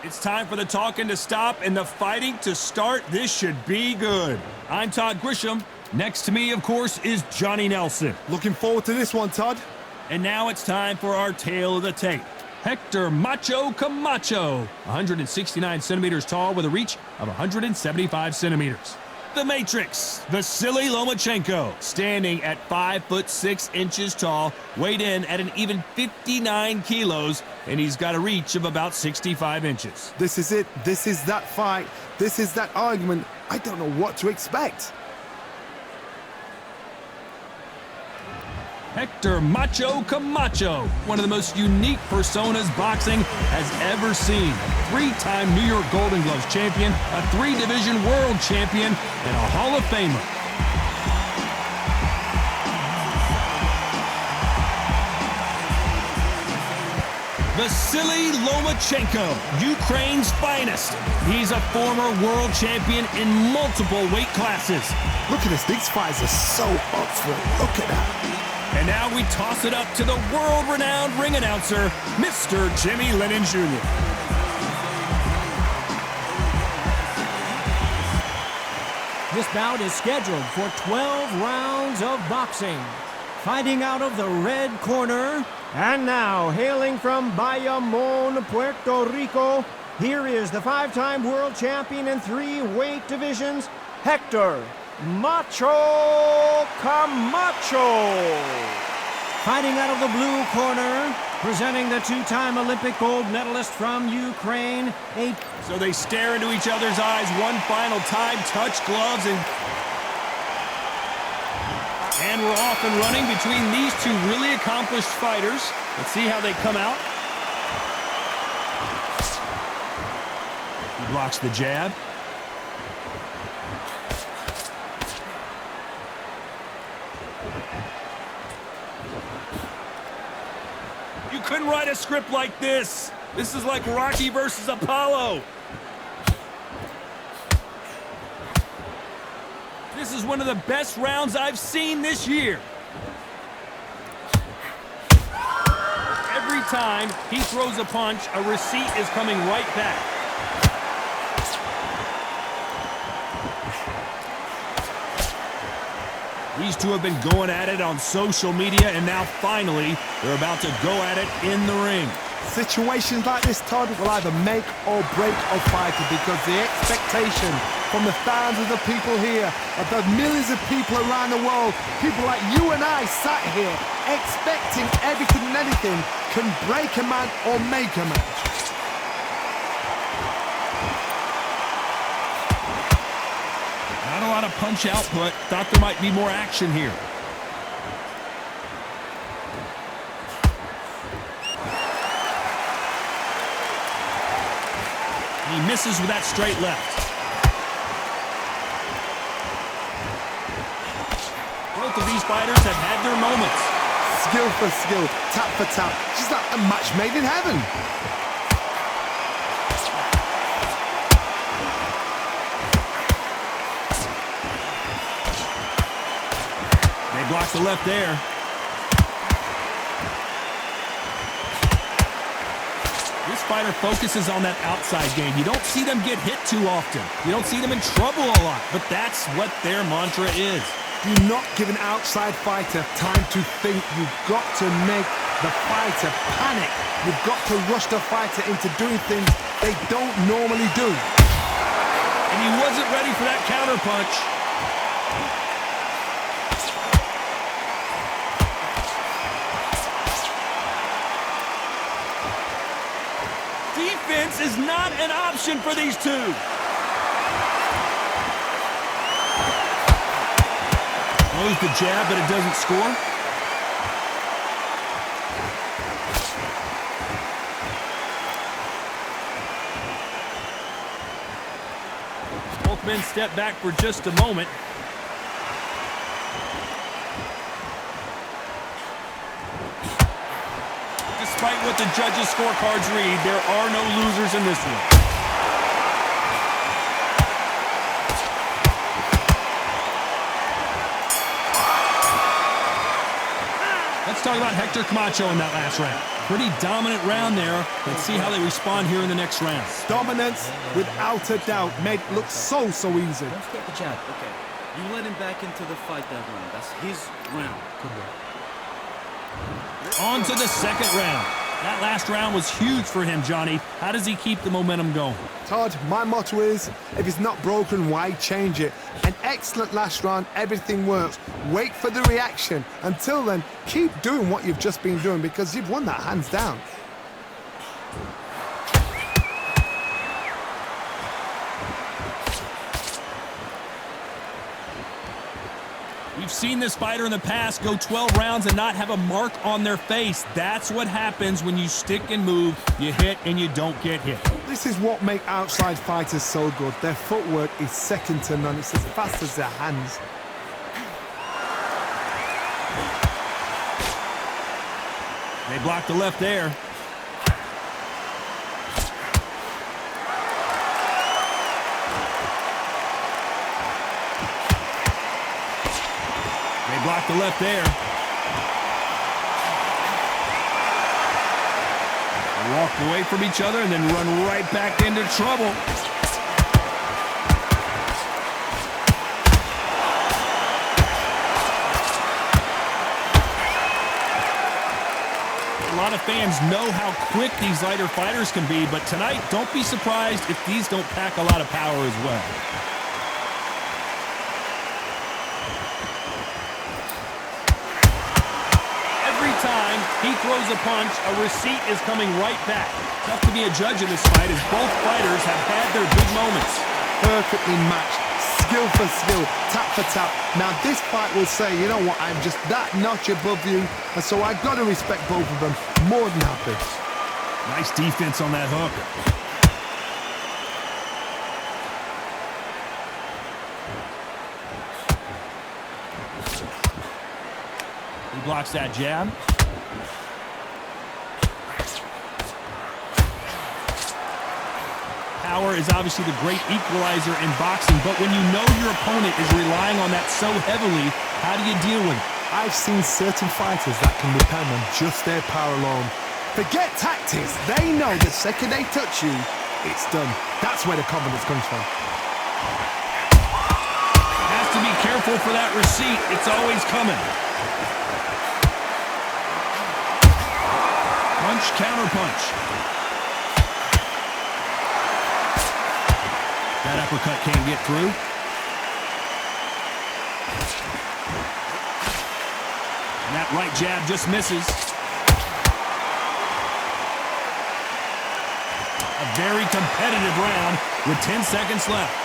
It's time for the talking to stop and the fighting to start. This should be good. I'm Todd Grisham. Next to me, of course, is Johnny Nelson. Looking forward to this one, Todd. And now it's time for our tale of the tape. Hector Macho Camacho, 169 centimeters tall with a reach of 175 centimeters. The Matrix, Vasily Lomachenko, standing at 5'6" tall, weighed in at an even 59 kilos, and he's got a reach of about 65 inches. This is it. This is that fight. This is that argument. I don't know what to expect. Hector Macho Camacho, one of the most unique personas boxing has ever seen. Three-time New York Golden Gloves champion, a three-division world champion, and a Hall of Famer. Vasily Lomachenko, Ukraine's finest. He's a former world champion in multiple weight classes. Look at this. These fights are so up for it. Look at that. And now we toss it up to the world-renowned ring announcer, Mr. Jimmy Lennon Jr. This bout is scheduled for 12 rounds of boxing. Fighting out of the red corner, and now hailing from Bayamon, Puerto Rico, here is the five-time world champion in three weight divisions, Hector Macho Camacho. Fighting out of the blue corner, presenting the two-time Olympic gold medalist from Ukraine. So they stare into each other's eyes one final time, touch gloves, and we're off and running between these two really accomplished fighters. Let's see how they come out. He blocks the jab. You couldn't write a script like this. This is like Rocky versus Apollo. This is one of the best rounds I've seen this year. Every time he throws a punch, a receipt is coming right back. These two have been going at it on social media, and now finally they're about to go at it in the ring. Situations like this, Todd, will either make or break a fighter, because the expectation from the thousands of people here, of the millions of people around the world, people like you and I sat here expecting everything and anything, can break a man or make a match. Not a lot of punch output. Thought there might be more action here. He misses with that straight left. Both of these fighters have had their moments. Skill for skill, tap for tap. Just like a match made in heaven. They block the left there. This fighter focuses on that outside game. You don't see them get hit too often. You don't see them in trouble a lot, but that's what their mantra is. Do not give an outside fighter time to think. You've got to make the fighter panic. You've got to rush the fighter into doing things they don't normally do. And he wasn't ready for that counter punch. Defense is not an option for these two. Throws the jab, but it doesn't score. Both men step back for just a moment. Despite what the judges' scorecards read, there are no losers in this one. Let's talk about Hector Camacho in that last round. Pretty dominant round there. Let's see how they respond here in the next round. Dominance, without a doubt, made it look so easy. Don't forget the jab. Okay, you let him back into the fight that round. That's his round. Good work. On to the second round. That last round was huge for him, Johnny. How does he keep the momentum going? Todd, my motto is, if it's not broken, why change it? An excellent last round, everything works. Wait for the reaction. Until then, keep doing what you've just been doing because you've won that hands down. We've seen this fighter in the past go 12 rounds and not have a mark on their face. That's what happens when you stick and move, you hit and you don't get hit. This is what makes outside fighters so good. Their footwork is second to none. It's as fast as their hands. They blocked the left there. Block the left there. Walk away from each other and then run right back into trouble. A lot of fans know how quick these lighter fighters can be, but tonight, don't be surprised if these don't pack a lot of power as well. Time he throws a punch, a receipt is coming right back. Tough to be a judge in this fight as both fighters have had their big moments. Perfectly matched, skill for skill, tap for tap. Now this fight will say, you know what, I'm just that notch above you, and so I've got to respect both of them more than happy. Nice defense on that hook. He blocks that jab. Power is obviously the great equalizer in boxing, but when you know your opponent is relying on that so heavily, how do you deal with it? I've seen certain fighters that can depend on just their power alone. Forget tactics. They know the second they touch you, it's done. That's where the confidence comes from. Has to be careful for that receipt. It's always coming. Punch, counter punch. That uppercut can't get through. And that right jab just misses. A very competitive round with 10 seconds left.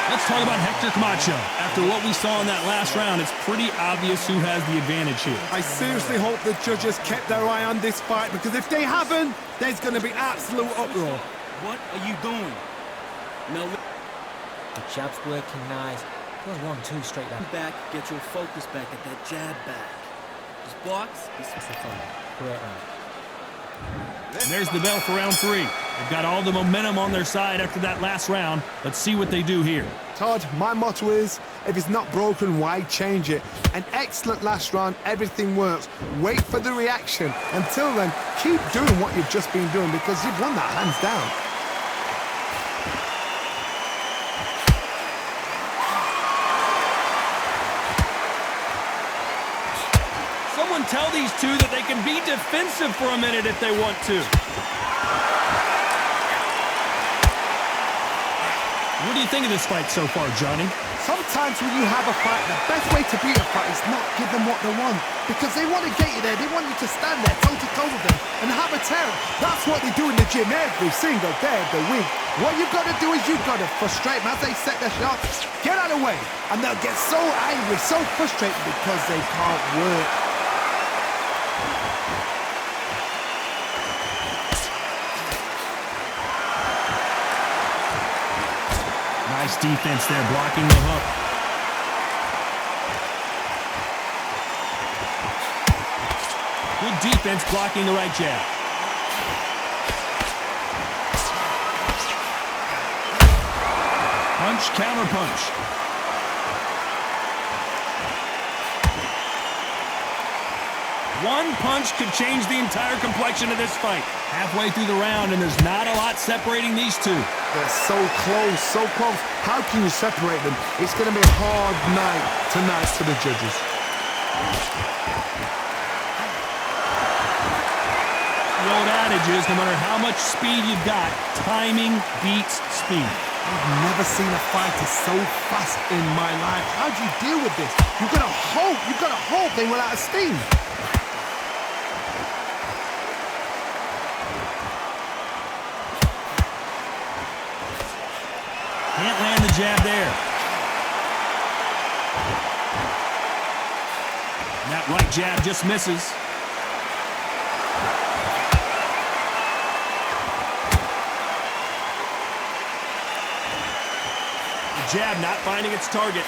Let's talk about Hector Camacho. After what we saw in that last round, it's pretty obvious who has the advantage here. I seriously hope the judges kept their eye on this fight, because if they haven't, there's going to be absolute uproar. What are you doing? No. The jab's working nice. Goes 1-2 straight down. Back, get your focus back at that jab back. Just blocks. This is the fun. Great round. There's the bell for round 3. They've got all the momentum on their side after that last round. Let's see what they do here. Todd, my motto is, if it's not broken, why change it? An excellent last round, everything works. Wait for the reaction. Until then, keep doing what you've just been doing because you've won that hands down. Someone tell these two that they can be defensive for a minute if they want to. What do you think of this fight so far, Johnny? Sometimes when you have a fight, the best way to beat a fight is not give them what they want. Because they want to get you there. They want you to stand there toe-to-toe with them and have a tear. That's what they do in the gym every single day of the week. What you've got to do is you've got to frustrate them as they set their shots. Get out of the way. And they'll get so angry, so frustrated because they can't work. Nice defense there, blocking the hook. Good defense blocking the right jab. Punch, counter punch. One punch could change the entire complexion of this fight. Halfway through the round, and there's not a lot separating these two. They're so close, so close. How can you separate them? It's going to be a hard night tonight for the judges. The old adage is, no matter how much speed you've got, timing beats speed. I've never seen a fighter so fast in my life. How do you deal with this? You've got to hope they run out of steam. Can't land the jab there. And that right jab just misses. The jab not finding its target.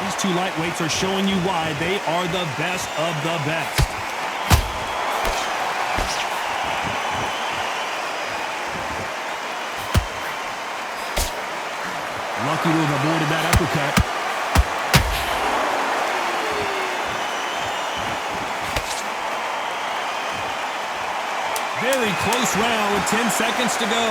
These two lightweights are showing you why they are the best of the best. Lucky to have avoided that uppercut. Very close round with 10 seconds to go.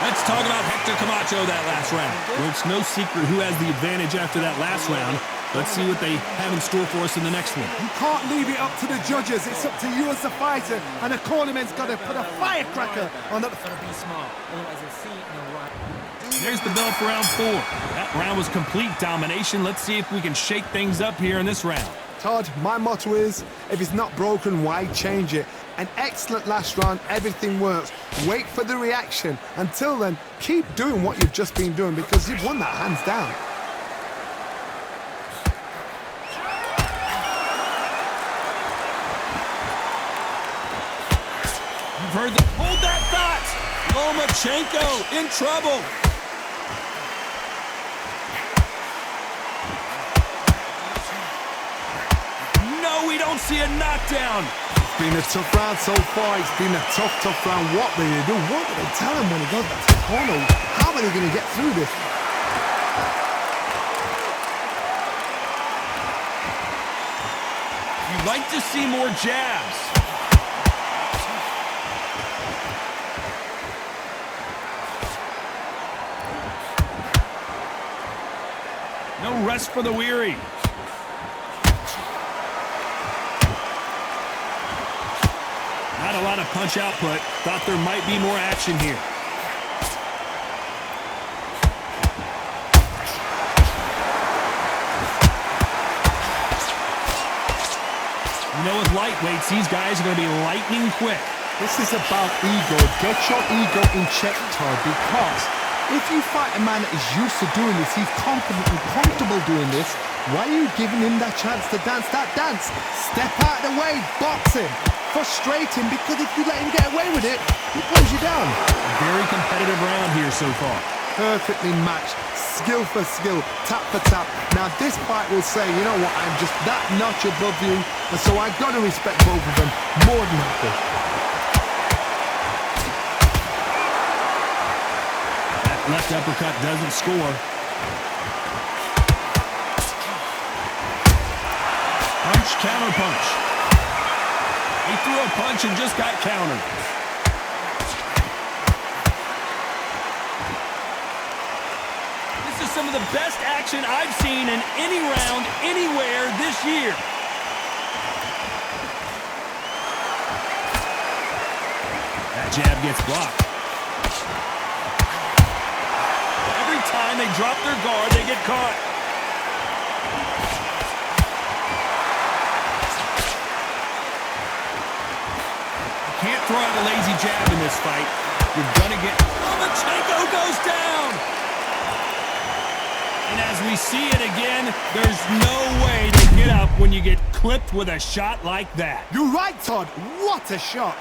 Let's talk about Hector Camacho that last round. Well, it's no secret who has the advantage after that last round. Let's see what they have in store for us in the next one. You can't leave it up to the judges. It's up to you as the fighter, and the cornerman's got to put a firecracker on the... Be smart. Otherwise, you'll see it in the right. There's the bell for round 4. That round was complete domination. Let's see if we can shake things up here in this round. Todd, my motto is, if it's not broken, why change it? An excellent last round, everything works. Wait for the reaction. Until then, keep doing what you've just been doing because you've won that hands down. You've heard the... Hold that thought! Lomachenko in trouble. No, we don't see a knockdown. It's been a tough round so far. It's been a tough round. What do they do? What do they tell him when he goes back to the corner? How are they going to get through this? You'd like to see more jabs. No rest for the weary. Not a lot of punch output. Thought there might be more action here. You know, with lightweights, these guys are going to be lightning quick. This is about ego. Get your ego in check, Todd, because if you fight a man that is used to doing this, he's confident and comfortable doing this, why are you giving him that chance to dance that dance? Step out of the way, box him, frustrate him, because if you let him get away with it, he pulls you down. Very competitive round here so far. Perfectly matched, skill for skill, tap for tap. Now this fight will say, you know what, I'm just that notch above you, and so I've got to respect both of them more than happy. Left uppercut doesn't score. Punch, counter punch. He threw a punch and just got countered. This is some of the best action I've seen in any round, anywhere this year. That jab gets blocked. Time they drop their guard, they get caught. You can't throw out a lazy jab in this fight. You're gonna get... Lomachenko goes down! And as we see it again, there's no way to get up when you get clipped with a shot like that. You're right, Todd. What a shot.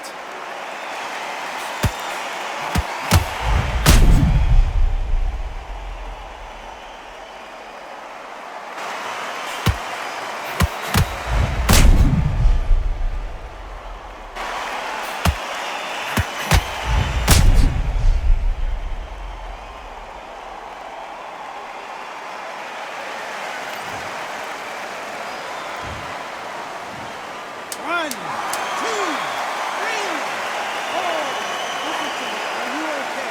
1, 2, 3. Oh, listen to me. Are you okay?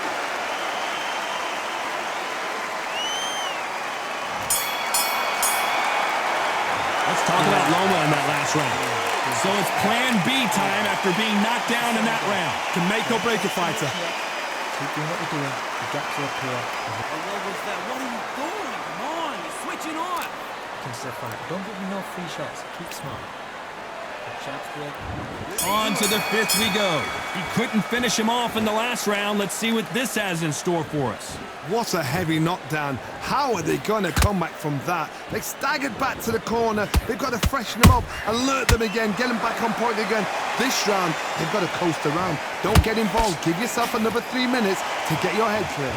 Let's talk about Loma in that last round. So it's plan B time after being knocked down in that round. To make or break a fighter. Keep doing what you're doing. The gaps are up here. What was that? What are you doing? Come on, you're switching on. Against the fight. Don't give me no free shots. Keep smart. The chaps work. On to the fifth we go. He couldn't finish him off in the last round. Let's see what this has in store for us. What a heavy knockdown. How are they going to come back from that? They staggered back to the corner. They've got to freshen them up, alert them again, get them back on point again. This round, they've got to coast around. Don't get involved. Give yourself another 3 minutes to get your head clear.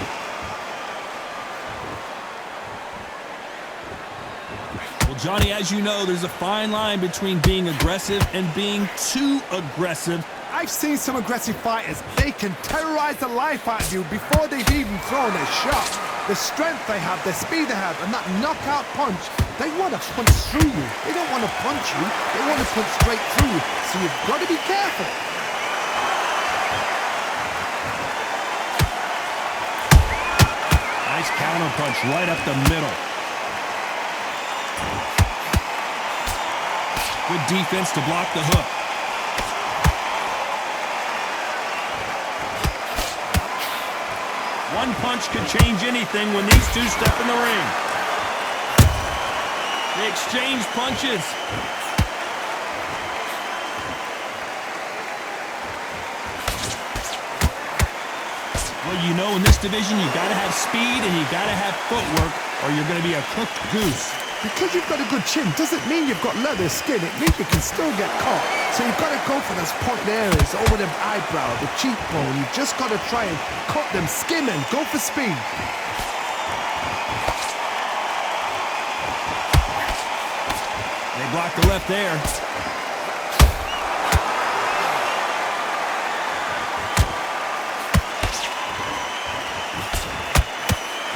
Well, Johnny, as you know, there's a fine line between being aggressive and being too aggressive. I've seen some aggressive fighters. They can terrorize the life out of you before they've even thrown a shot. The strength they have, the speed they have, and that knockout punch, they want to punch through you. They don't want to punch you. They want to punch straight through you. So you've got to be careful. Nice counter punch right up the middle. Good defense to block the hook. One punch could change anything when these two step in the ring. They exchange punches. Well, you know, in this division, you got to have speed and you got to have footwork, or you're going to be a cooked goose. Because you've got a good chin doesn't mean you've got leather skin. It means you can still get caught. So you've got to go for those pointed areas over the eyebrow, the cheekbone. You've just got to try and cut them, skim them, go for speed. They block the left there.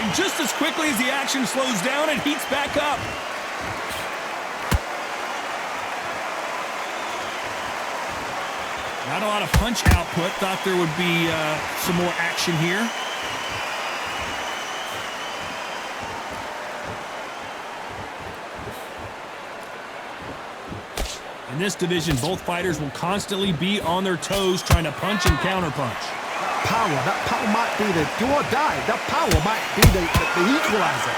And just as quickly as the action slows down, it heats back up. Not a lot of punch output. Thought there would be some more action here. In this division, both fighters will constantly be on their toes trying to punch and counterpunch. That power might be the do or die. That power might be the equalizer.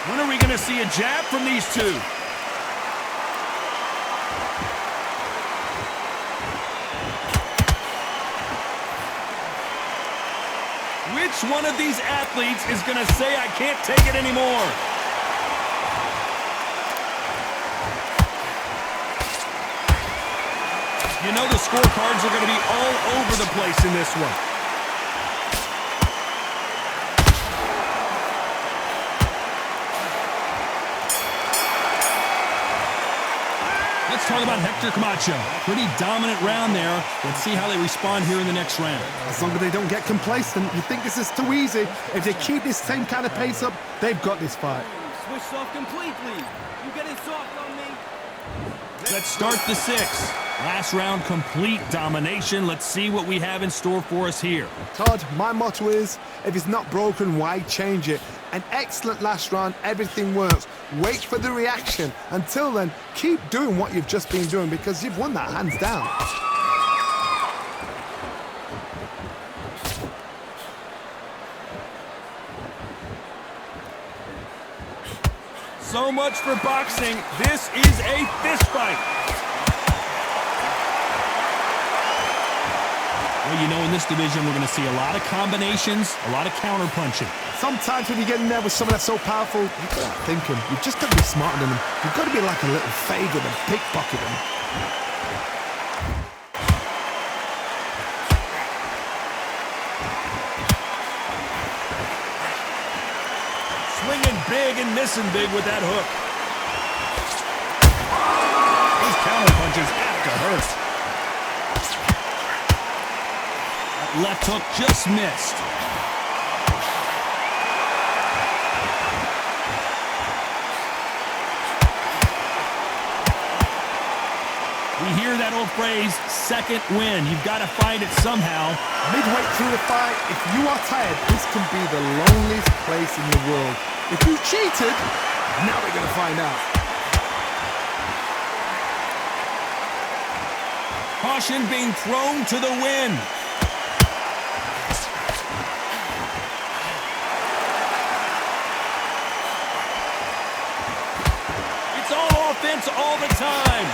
When are we going to see a jab from these two? Which one of these athletes is going to say, I can't take it anymore? You know the scorecards are going to be all over the place in this one. Let's talk about Hector Camacho. Pretty dominant round there. Let's see how they respond here in the next round. As long as they don't get complacent, you think this is too easy. If they keep this same kind of pace up, they've got this fight. Switched off completely. You getting soft on me? Let's start the sixth. Last round, complete domination. Let's see what we have in store for us here. Todd, my motto is, if it's not broken, why change it? An excellent last round, everything works. Wait for the reaction. Until then, keep doing what you've just been doing because you've won that hands down. So much for boxing. This is a fist fight. Well, you know, in this division, we're going to see a lot of combinations, a lot of counter punching. Sometimes when you get in there with someone that's so powerful, you've got to think him. You've just got to be smarter than him. You've got to be like a little Fagin and pickpocket him. Swinging big and missing big with that hook. Those counter punches have to hurt. That left hook just missed. You hear that old phrase, second win. You've got to find it somehow. Midway through the fight, if you are tired, this can be the loneliest place in the world. If you cheated, now we're going to find out. Caution being thrown to the wind. It's all offense all the time.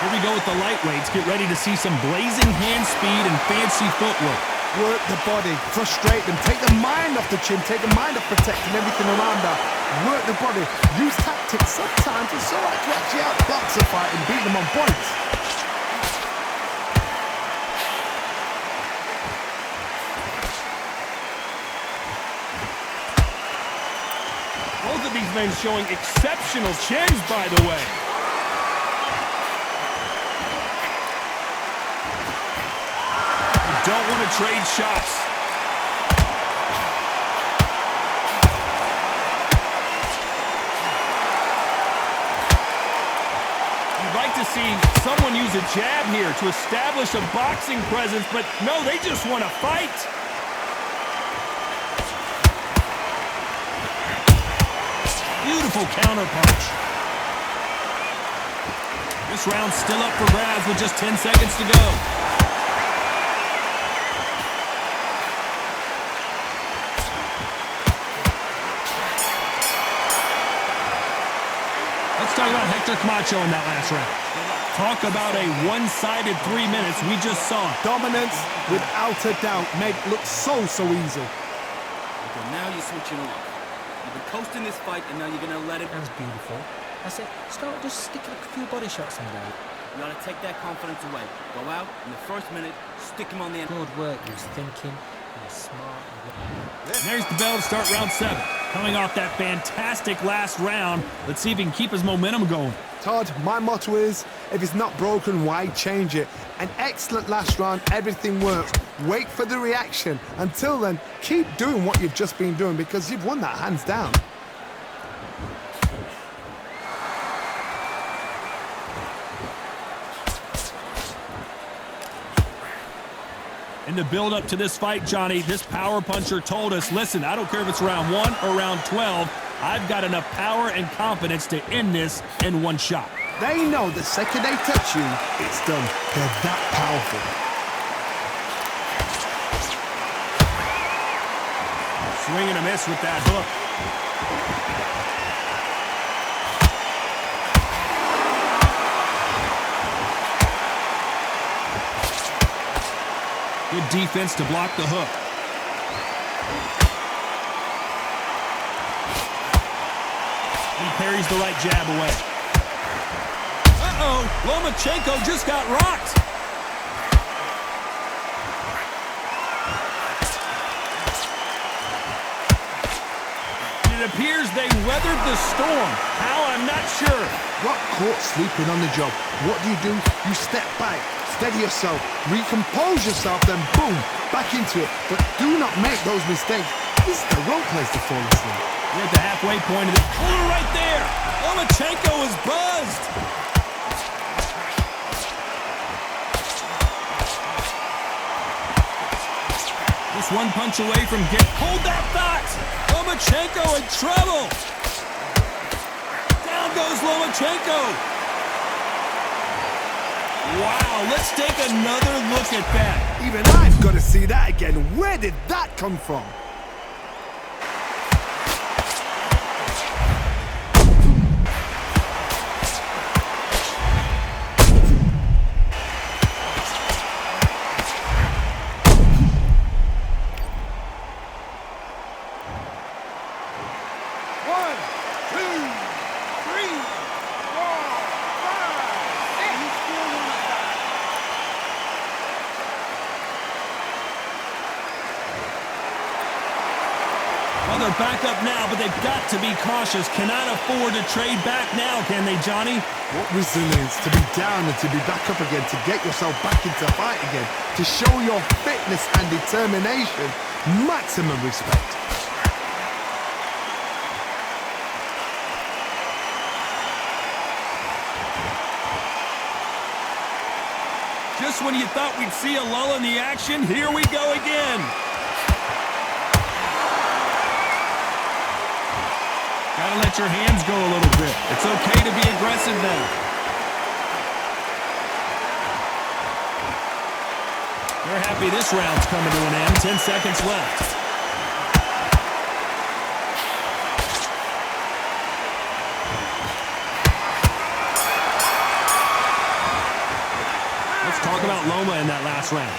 Here we go with the lightweights. Get ready to see some blazing hand speed and fancy footwork. Work the body, frustrate them, take the mind off the chin, take the mind off protecting everything around that. Work the body, use tactics. Sometimes it's so hard to actually outbox a fight and beat them on points. Both of these men showing exceptional chins, by the way. Don't want to trade shots. You'd like to see someone use a jab here to establish a boxing presence, but no, they just want to fight. Beautiful counterpunch. This round's still up for grabs with just 10 seconds to go. Let's talk about Hector Camacho in that last round. Talk about a one-sided 3 minutes. We just saw it. Dominance, without a doubt, made it look so easy. Okay, now you're switching off. You've been coasting this fight, and now you're going to let it... That's beautiful. I said, start just sticking a few body shots in there. You got to take that confidence away. Go out, in the first minute, stick him on the end. Good work. He was thinking. He was smart. There's the bell to start round 7. Coming off that fantastic last round, let's see if he can keep his momentum going. Todd, my motto is, if it's not broken, why change it? An excellent last round, everything worked. Wait for the reaction. Until then, keep doing what you've just been doing because you've won that hands down. In the build-up to this fight, Johnny, this power puncher told us, listen, I don't care if it's round 1 or round 12, I've got enough power and confidence to end this in one shot. They know the second they touch you, it's done. They're that powerful. Swing and a miss with that hook. Good defense to block the hook. He parries the right jab away. Uh-oh, Lomachenko just got rocked. It appears they weathered the storm. How, I'm not sure. Got caught sleeping on the job. What do? You step back, steady yourself, recompose yourself, then boom, back into it. But do not make those mistakes. This is the wrong place to fall asleep. We're at the halfway point of the... Oh, right there! Lomachenko is buzzed! Just one punch away from get... Hold that thought! Lomachenko in trouble! Down goes Lomachenko! Wow, let's take another look at that. Even I've got to see that again. Where did that come from? Well, they're back up now, but they've got to be cautious. Cannot afford to trade back now, can they, Johnny? What resilience to be down and to be back up again, to get yourself back into fight again, to show your fitness and determination. Maximum respect. Just when you thought we'd see a lull in the action, here we go again. Gotta let your hands go a little bit. It's okay to be aggressive now. They're happy this round's coming to an end. 10 seconds left. Let's talk about Loma in that last round.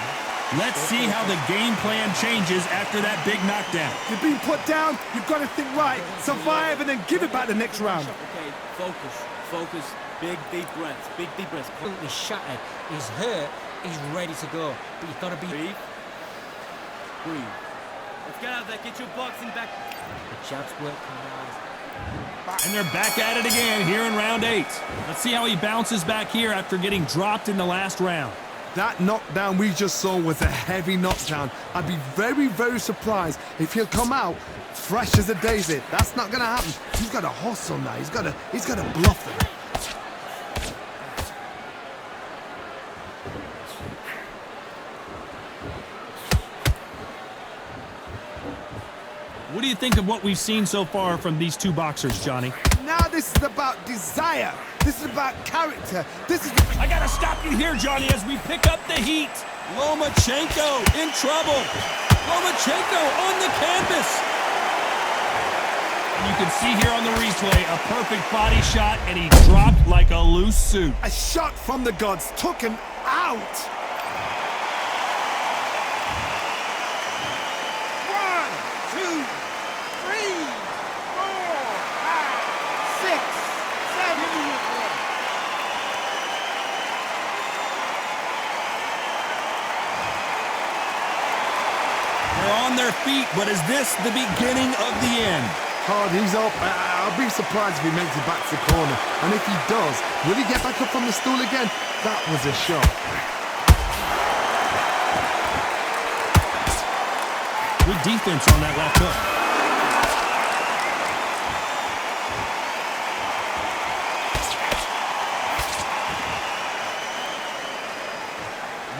Let's see how the game plan changes after that big knockdown. You've been put down, you've got to think right, survive, and then give it back the next round. Okay, focus. Big deep breaths. Completely shattered. He's hurt. He's ready to go. But you've got to be... Breathe. Let's get out there. Get your boxing back. The jabs working, guys. And they're back at it again here in round 8. Let's see how he bounces back here after getting dropped in the last round. That knockdown we just saw was a heavy knockdown. I'd be very, very surprised if he'll come out fresh as a daisy. That's not going to happen. He's got to hustle now. He's got to bluff them. What do you think of what we've seen so far from these two boxers, Johnny? Now this is about desire. This is about character. This is... I gotta stop you here, Johnny, as we pick up the heat. Lomachenko in trouble. Lomachenko on the canvas. You can see here on the replay a perfect body shot, and he dropped like a loose suit. A shot from the gods took him out. 1, 2, 3, 4, 5, 6, 7. They're on their feet, but is this the beginning of the end? Hard, he's up. I'll be surprised if he makes it back to the corner. And if he does, will he get back up from the stool again? That was a shot. Good defense on that left hook.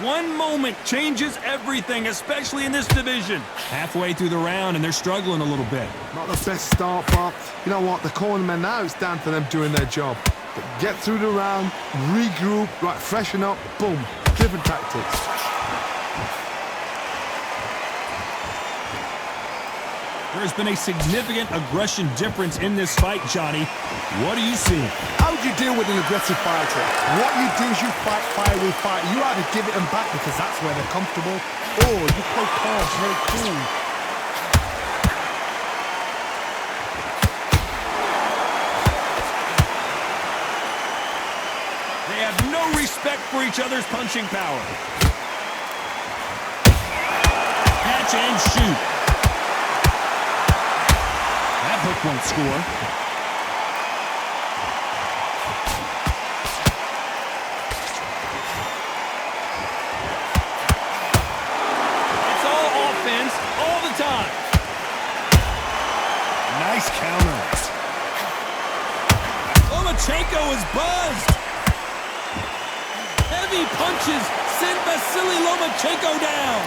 One moment changes everything, especially in this division. Halfway through the round, and they're struggling a little bit. Not the best start, but you know what? The cornermen now, it's down to them doing their job. But get through the round, regroup, right, freshen up, boom. Different tactics. There's been a significant aggression difference in this fight, Johnny. What do you see? How do you deal with an aggressive fighter? What you do is you fight fire with fire. You either give it them back because that's where they're comfortable, or you play calm, play cool. They have no respect for each other's punching power. Catch and shoot. That hook won't score. It's all offense, all the time. Nice counter. Lomachenko is buzzed. Heavy punches send Vasily Lomachenko down.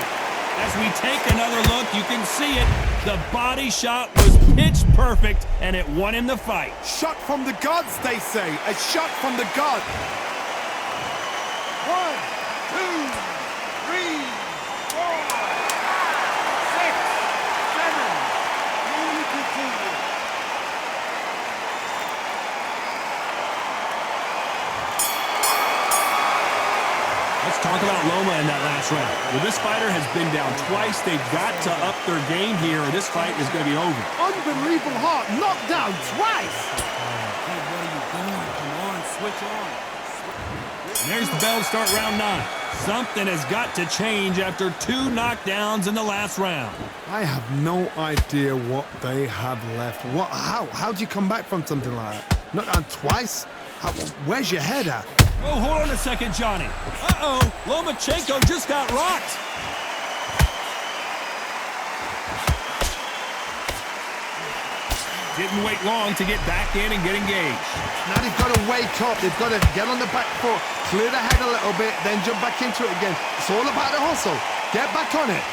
As we take another look, you can see it. The body shot was pitch perfect, and it won him the fight. Shot from the gods, they say. A shot from the god. 1, 2, 3, 4, 5, 6, 7. You continue. Let's talk about Loma in that last round. Well, this fighter has been down twice. They've got to up their game here, or this fight is going to be over. Unbelievable heart, knocked down twice. Hey, what are you doing? Come on, switch on. And there's the bell to start round 9. Something has got to change after 2 knockdowns in the last round. I have no idea what they have left. How do you come back from something like that? Knocked down twice? Where's your head at? Oh, hold on a second, Johnny. Uh-oh, Lomachenko just got rocked. Didn't wait long to get back in and get engaged. Now they've got to wake up. They've got to get on the back foot, clear the head a little bit, then jump back into it again. It's all about the hustle. Get back on it.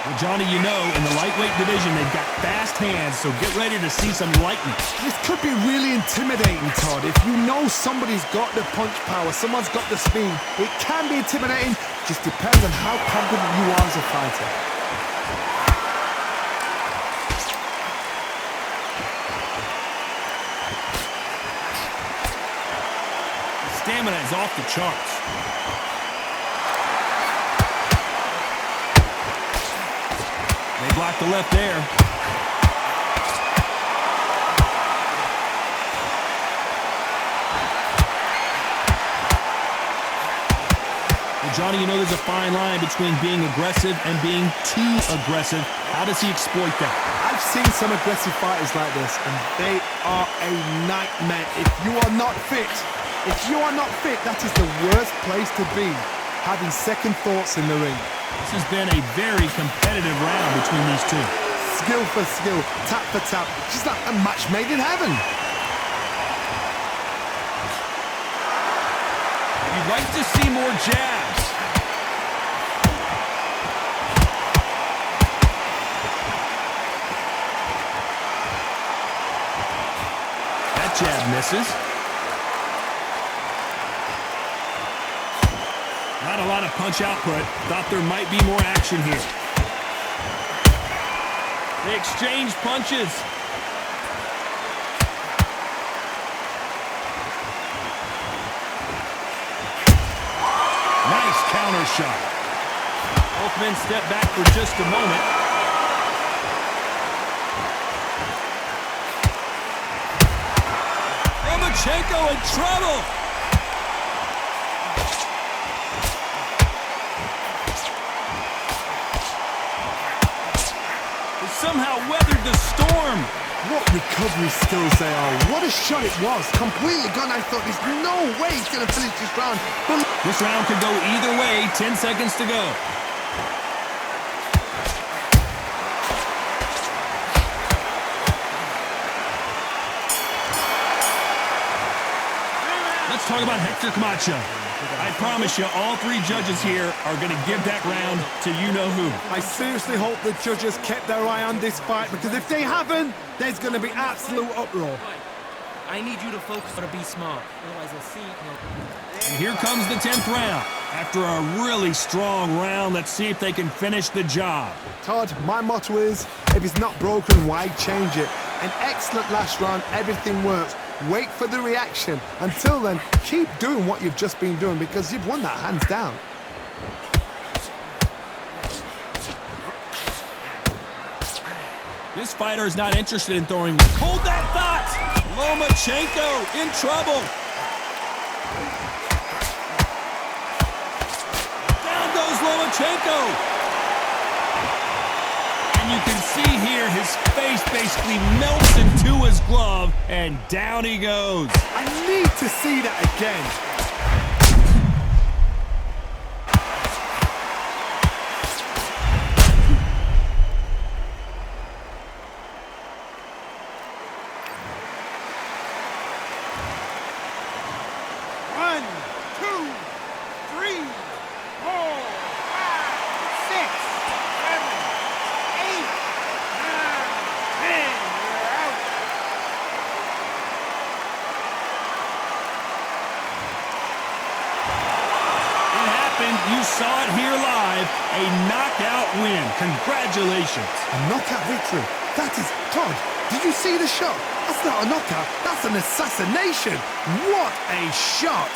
Well, Johnny, you know, in the lightweight division, they've got fast hands, so get ready to see some lightning. This could be really intimidating, Todd. If you know somebody's got the punch power, someone's got the speed, it can be intimidating. Just depends on how confident you are as a fighter. The stamina is off the charts. They blocked the left there. Well, Johnny, you know there's a fine line between being aggressive and being too aggressive. How does he exploit that? I've seen some aggressive fighters like this, and they are a nightmare. If you are not fit, that is the worst place to be, having second thoughts in the ring. This has been a very competitive round between these two. Skill for skill, tap for tap, just like a match made in heaven. You'd like to see more jabs. That jab misses. Not a lot of punch output. Thought there might be more action here. They exchange punches. Nice counter shot. Both men step back for just a moment. Lomachenko in trouble. Somehow weathered the storm. What recovery skills they are. What a shot it was. Completely gone. I thought there's no way he's going to finish this round. But this round could go either way. 10 seconds to go. Let's talk about Hector Camacho. I promise you, all three judges here are going to give that round to you-know-who. I seriously hope the judges kept their eye on this fight, because if they haven't, there's going to be absolute uproar. I need you to focus. Gotta be smart, otherwise they'll see it. And here comes the 10th round. After a really strong round, let's see if they can finish the job. Todd, my motto is, if it's not broken, why change it? An excellent last round, everything works. Wait for the reaction. Until then, keep doing what you've just been doing, because you've won that hands down. This fighter is not interested in throwing. Hold that thought! Lomachenko in trouble. Down goes Lomachenko. And you can see here his face basically melts into his glove, and down he goes. I need to see that again. You saw it here live, a knockout win. Congratulations. A knockout victory. That is, Todd, did you see the shot? That's not a knockout, that's an assassination. What a shot.